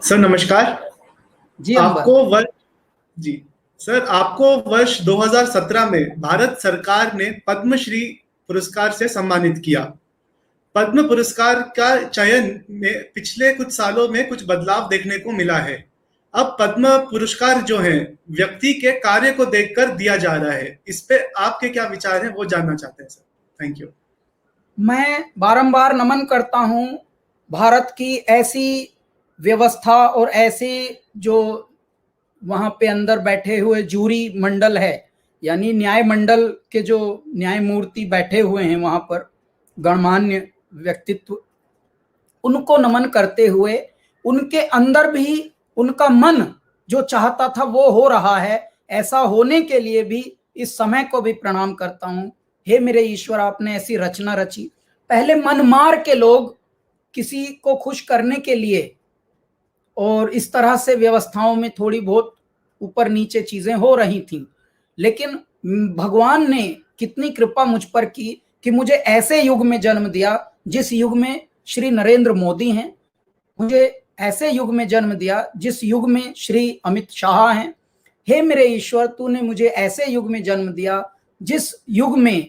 Sir नमस्कार। जी आपको वर्ष जी सर, आपको वर्ष 2017 में भारत सरकार ने पद्मश्री पुरस्कार से सम्मानित किया। पद्म पुरस्कार का चयन में पिछले कुछ सालों में कुछ बदलाव देखने को मिला है। अब पद्म पुरस्कार जो है व्यक्ति के कार्य को देखकर दिया जा रहा है। इस पे आपके क्या विचार हैं वो जानना चाहते हैं सर। Thank you. मैं बारंबार नमन करता हूं भारत की ऐसी व्यवस्था और ऐसे जो वहां पे अंदर बैठे हुए जूरी मंडल है, यानी न्याय मंडल के जो न्यायमूर्ति बैठे हुए हैं वहां पर गणमान्य व्यक्तित्व, उनको नमन करते हुए उनके अंदर भी उनका मन जो चाहता था वो हो रहा है। ऐसा होने के लिए भी इस समय को भी प्रणाम करता हूं। हे मेरे ईश्वर, आपने ऐसी रचना रची। पहले मन मार के लोग किसी को खुश करने के लिए और इस तरह से व्यवस्थाओं में थोड़ी बहुत ऊपर नीचे चीजें हो रही थी, लेकिन भगवान ने कितनी कृपा मुझ पर की कि मुझे ऐसे युग में जन्म दिया जिस युग में श्री नरेंद्र मोदी हैं, मुझे ऐसे युग में जन्म दिया जिस युग में श्री अमित शाह हैं। हे मेरे ईश्वर, तूने मुझे ऐसे युग में जन्म दिया जिस युग में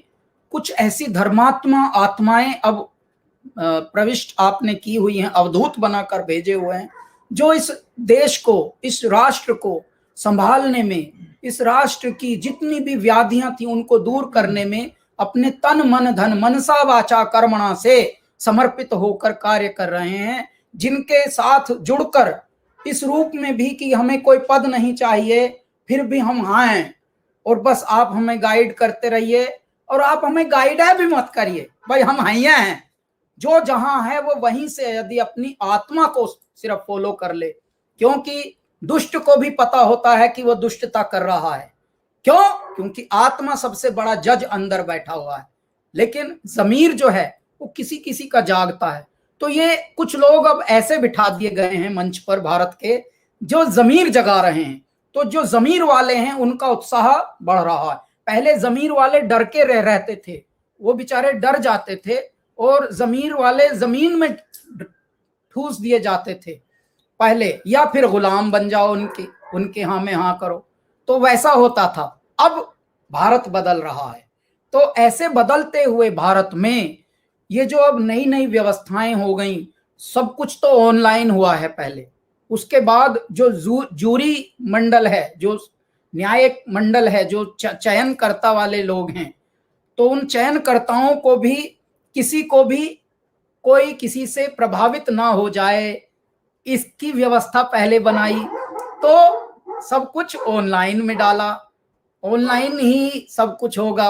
कुछ ऐसी धर्मात्मा आत्माएं अब प्रविष्ट आपने की हुई हैं, अवधूत बनाकर भेजे हुए हैं, जो इस देश को, इस राष्ट्र को संभालने में, इस राष्ट्र की जितनी भी व्याधियां थी उनको दूर करने में अपने तन मन धन मनसा वाचा कर्मणा से समर्पित होकर कार्य कर रहे हैं, जिनके साथ जुड़कर इस रूप में भी कि हमें कोई पद नहीं चाहिए, फिर भी हम आए और बस आप हमें गाइड करते रहिए और आप हमें गाइड भी मत करिए, भाई हम हैया हैं, जो जहां है वो वहीं से यदि अपनी आत्मा को सिर्फ फॉलो कर ले, क्योंकि दुष्ट को भी पता होता है कि वो दुष्टता कर रहा है। क्यों? क्योंकि आत्मा सबसे बड़ा जज अंदर बैठा हुआ है, लेकिन जमीर जो है वो किसी किसी का जागता है। तो ये कुछ लोग अब ऐसे बिठा दिए गए हैं मंच पर भारत के, जो जमीर जगा रहे हैं। तो जो जमीर वाले हैं उनका उत्साह बढ़ रहा है। पहले जमीर वाले डर के रहते थे, वो बेचारे डर जाते थे और जमीर वाले जमीन में ठूस दिए जाते थे पहले, या फिर गुलाम बन जाओ उनके हाँ में हाँ करो, तो वैसा होता था। अब भारत बदल रहा है, तो ऐसे बदलते हुए भारत में ये जो अब नई नई व्यवस्थाएं हो गई, सब कुछ तो ऑनलाइन हुआ है पहले, उसके बाद जो जूरी मंडल है, जो न्यायिक मंडल है, जो चयनकर्ता वाले लोग हैं, तो उन चयनकर्ताओं को भी किसी को भी कोई किसी से प्रभावित ना हो जाए, इसकी व्यवस्था पहले बनाई। तो सब कुछ ऑनलाइन में डाला, ऑनलाइन ही सब कुछ होगा,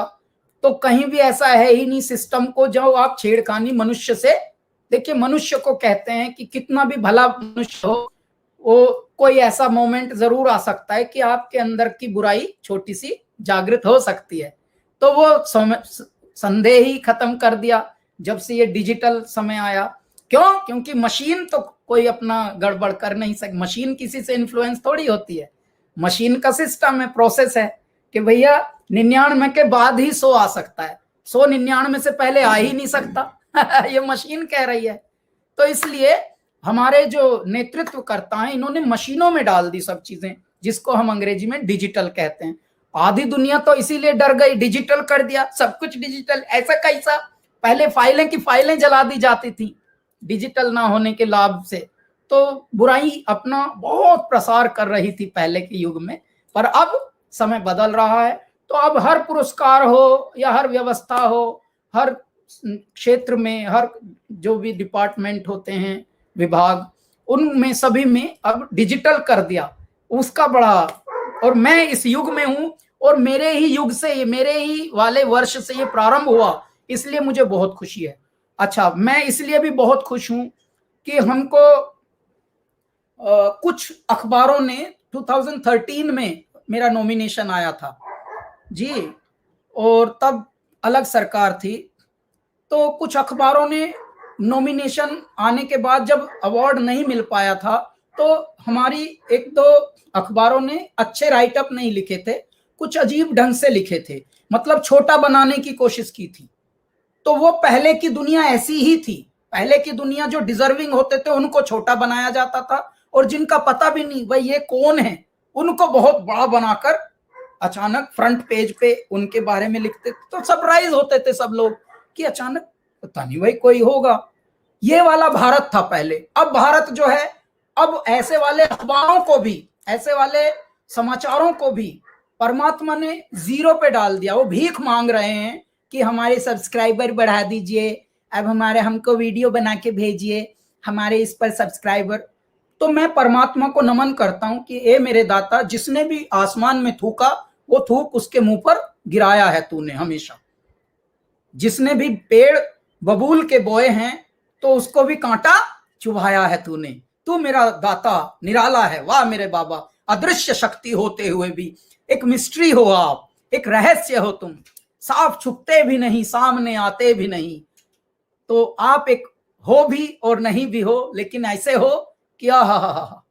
तो कहीं भी ऐसा है ही नहीं सिस्टम को जो आप छेड़खानी मनुष्य से। देखिए, मनुष्य को कहते हैं कि कितना भी भला मनुष्य हो, वो कोई ऐसा मोमेंट जरूर आ सकता है कि आपके अंदर की बुराई छोटी सी जागृत हो सकती है। तो वो संदेह ही खत्म कर दिया जब से ये डिजिटल समय आया। क्यों? क्योंकि मशीन तो कोई अपना गड़बड़ कर नहीं सकती, मशीन किसी से इन्फ्लुएंस थोड़ी होती है। मशीन का सिस्टम है, प्रोसेस है कि भैया 99 के बाद ही 100 आ सकता है, 100 99 से पहले आ ही नहीं सकता ये मशीन कह रही है। तो इसलिए हमारे जो नेतृत्व करता है, इन्होंने मशीनों में डाल दी सब चीजें, जिसको हम अंग्रेजी में डिजिटल कहते हैं। आधी दुनिया तो इसीलिए डर गई, डिजिटल कर दिया, सब कुछ डिजिटल। ऐसा कैसा? पहले फाइलें की फाइलें जला दी जाती थी डिजिटल ना होने के लाभ से, तो बुराई अपना बहुत प्रसार कर रही थी पहले के युग में। पर अब समय बदल रहा है, तो अब हर पुरस्कार हो या हर व्यवस्था हो, हर क्षेत्र में, हर जो भी डिपार्टमेंट होते हैं, विभाग, उनमें सभी में अब डिजिटल कर दिया। उसका बड़ा, और मैं इस युग में हूं और मेरे ही युग से, मेरे ही वाले वर्ष से ये प्रारंभ हुआ, इसलिए मुझे बहुत खुशी है। अच्छा, मैं इसलिए भी बहुत खुश हूं कि हमको कुछ अखबारों ने 2013 में मेरा नॉमिनेशन आया था जी, और तब अलग सरकार थी, तो कुछ अखबारों ने नॉमिनेशन आने के बाद जब अवार्ड नहीं मिल पाया था, तो हमारी एक दो अखबारों ने अच्छे राइटअप नहीं लिखे थे, कुछ अजीब ढंग से लिखे थे, मतलब छोटा बनाने की कोशिश की थी। तो वो पहले की दुनिया ऐसी ही थी, पहले की दुनिया जो डिजर्विंग होते थे उनको छोटा बनाया जाता था और जिनका पता भी नहीं भाई ये कौन है, उनको बहुत बड़ा बनाकर अचानक फ्रंट पेज पे उनके बारे में लिखते, तो सरप्राइज होते थे सब लोग कि अचानक पता नहीं भाई कोई होगा। ये वाला भारत था पहले। अब भारत जो है, अब ऐसे वाले अखबारों को भी, ऐसे वाले समाचारों को भी परमात्मा ने जीरो पे डाल दिया। वो भीख मांग रहे हैं कि हमारे सब्सक्राइबर बढ़ा दीजिए, अब हमारे हमको वीडियो बना के भेजिए, हमारे इस पर सब्सक्राइबर। तो मैं परमात्मा को नमन करता हूं कि ए मेरे दाता, जिसने भी आसमान में थूका वो थूक उसके मुंह पर गिराया है तूने हमेशा। जिसने भी पेड़ बबूल के बोए हैं तो उसको भी कांटा चुभाया है तूने। तू मेरा दाता निराला है, वाह मेरे बाबा। अदृश्य शक्ति होते हुए भी एक मिस्ट्री हो आप, एक रहस्य हो तुम, साफ छुपते भी नहीं, सामने आते भी नहीं। तो आप एक हो भी और नहीं भी हो, लेकिन ऐसे हो कि आहा हा हा।